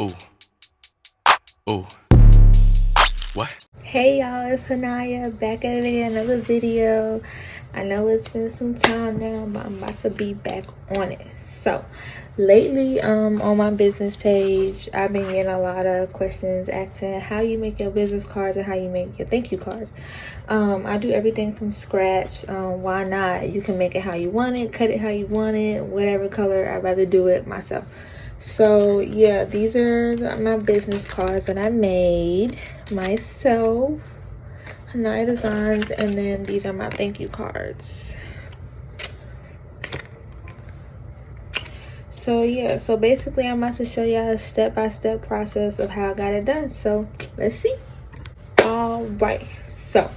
Ooh, ooh, what? Hey y'all, it's Hanaya back at it again, another video. I know it's been some time now, but I'm about to be back on it. So lately on my business page, I've been getting a lot of questions asking how you make your business cards and how you make your thank you cards. I do everything from scratch. Why not? You can make it how you want it, cut it how you want it, whatever color. I'd rather do it myself. So yeah, these are my business cards that I made myself, Hanaya Designs, and then these are my thank you cards. So yeah, so basically I'm about to show y'all a step-by-step process of how I got it done. So let's see. All right, so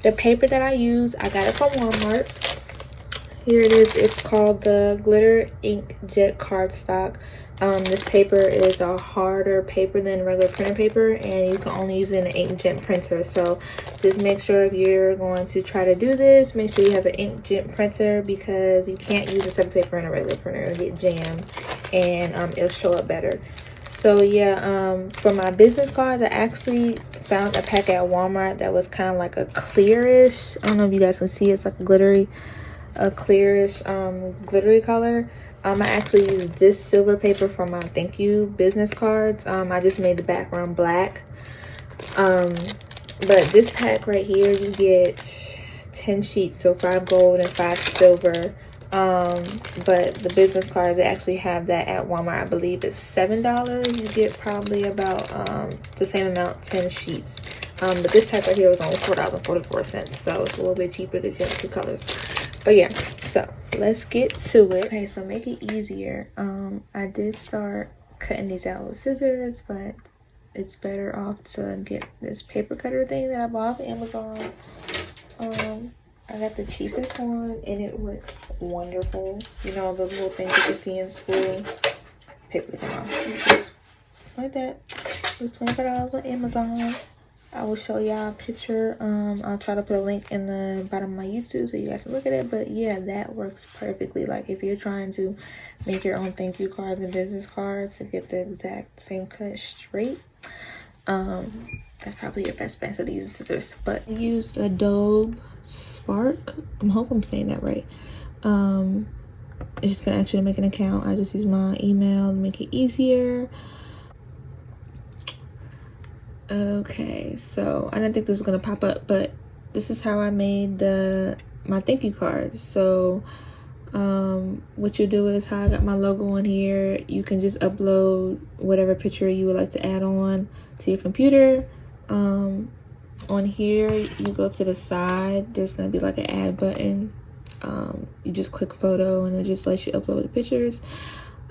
the paper that I use, I got it from Walmart. Here it is. It's called the Glitter Ink Jet Cardstock. This paper is a harder paper than regular printer paper, and you can only use it in an inkjet printer. So just make sure if you're going to try to do this, make sure you have an inkjet printer, because you can't use this type of paper in a regular printer. It'll get jammed and it'll show up better. So yeah, for my business cards, I actually found a pack at Walmart that was kind of like a clearish, I don't know if you guys can see, it's like a clearish glittery color. I actually used this silver paper for my thank you business cards. I just made the background black. But this pack right here, you get 10 sheets, so 5 gold and 5 silver. But the business cards, they actually have that at Walmart. I believe it's $7. You get probably about the same amount, 10 sheets. But this pack right here was only $4.44, so it's a little bit cheaper to get 2 colors. But yeah, so let's get to it. Okay, so make it easier. I did start cutting these out with scissors, but it's better off to get this paper cutter thing that I bought off Amazon. I got the cheapest one and it works wonderful. You know, the little things that you see in school. Paper come off. Just like that. It was $25 on Amazon. I will show y'all a picture. I'll try to put a link in the bottom of my YouTube so you guys can look at it. But yeah, that works perfectly. Like if you're trying to make your own thank you cards and business cards to get the exact same cut straight, that's probably your best bet to use scissors. But I used Adobe Spark. I hope I'm saying that right. It's just gonna actually make an account. I just use my email to make it easier. Okay, so I didn't think this was gonna pop up, but this is how I made my thank you cards. So what you do is, how I got my logo on here, you can just upload whatever picture you would like to add on to your computer. On here you go to the side, there's gonna be like an add button. You just click photo and it just lets you upload the pictures.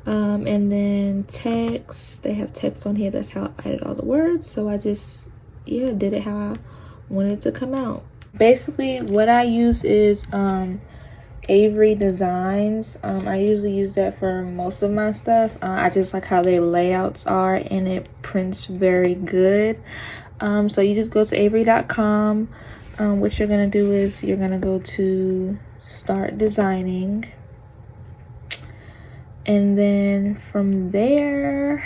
And then text, they have text on here. That's how I added all the words. So I just did it how I wanted it to come out. Basically what I use is Avery Designs. I usually use that for most of my stuff. I just like how their layouts are and it prints very good. So you just go to avery.com. What you're gonna do is you're gonna go to start designing, and then from there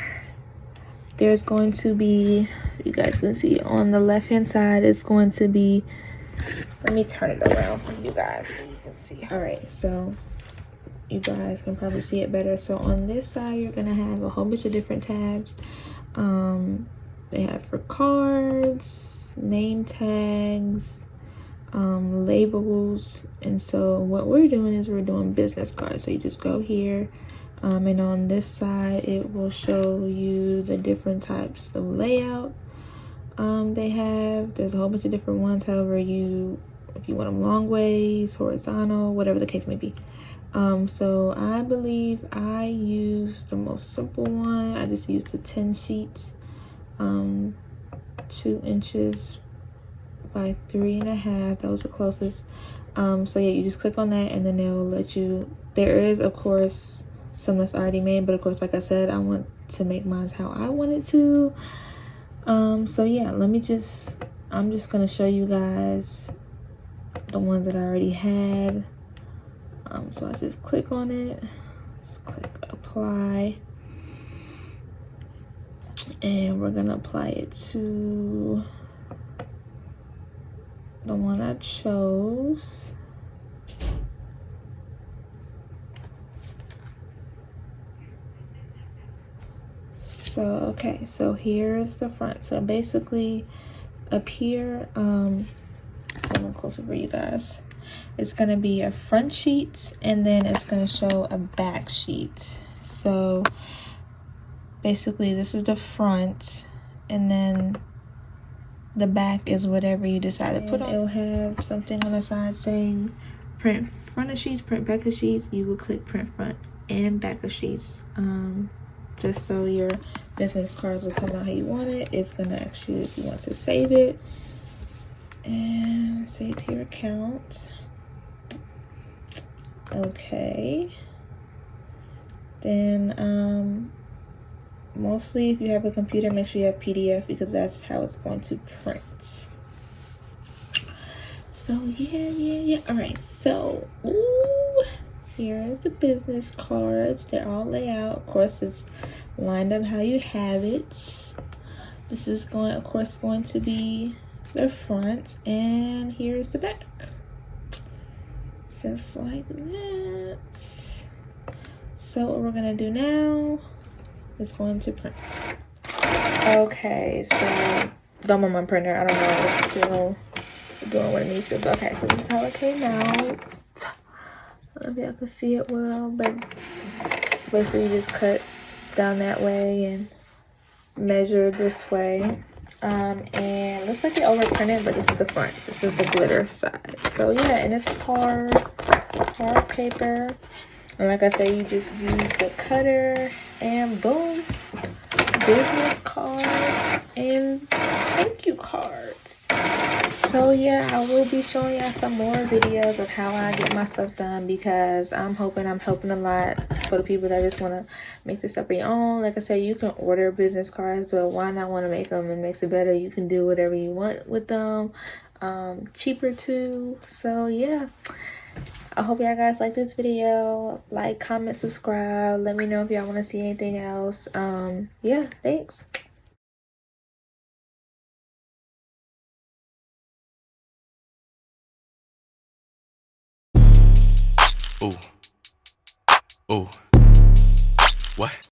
there's going to be, you guys can see on the left hand side, it's going to be, let me turn it around for you guys so you can see. All right, so you guys can probably see it better. So on this side you're gonna have a whole bunch of different tabs. They have for cards, name tags, labels. And so what we're doing is we're doing business cards. So you just go here, and on this side it will show you the different types of layouts there's a whole bunch of different ones. However, if you want them long ways, horizontal, whatever the case may be. So I believe I used the most simple one. I just used the 10 sheets, 2 inches by 3.5. That was the closest. So yeah, you just click on that and then they'll let you, there is of course some that's already made, but of course, like I said, I want to make mine how I want it to. So yeah, I'm just gonna show you guys the ones that I already had. So I just click on it, just click apply, And we're gonna apply it to the one I chose. So, okay, so here's the front. So basically up here, come closer for you guys. It's gonna be a front sheet, and then it's gonna show a back sheet. So basically this is the front, and then the back is whatever you decide to put on. It'll have something on the side saying print front of sheets, print back of sheets. You will click print front and back of sheets, just so your business cards will come out how you want it. It's gonna ask you if you want to save it, and save to your account. Okay, then mostly if you have a computer, make sure you have PDF, because that's how it's going to print. So yeah. All right, so here's the business cards. They're all laid out. Of course, it's lined up how you have it. This is going to be the front, and here's the back. Just like that. So what we're gonna do now is going to print. Okay, so don't on my printer. I don't know, it's still doing what it needs to. But okay, so this is how it came out. I don't know if y'all can see it well, but basically you just cut down that way and measure this way. And it looks like it overprinted, but this is the front. This is the glitter side. So yeah, and it's hard paper. And like I said, you just use the cutter, and boom, business cards and thank you cards. So yeah, I will be showing y'all some more videos of how I get my stuff done, because I'm hoping I'm helping a lot for the people that just want to make this stuff for your own. Like I said, you can order business cards, but why not want to make them? It makes it better. You can do whatever you want with them, cheaper too. So yeah, I hope y'all guys like this video. Like, comment, subscribe. Let me know if y'all want to see anything else. Yeah, thanks. Ooh. Ooh. What?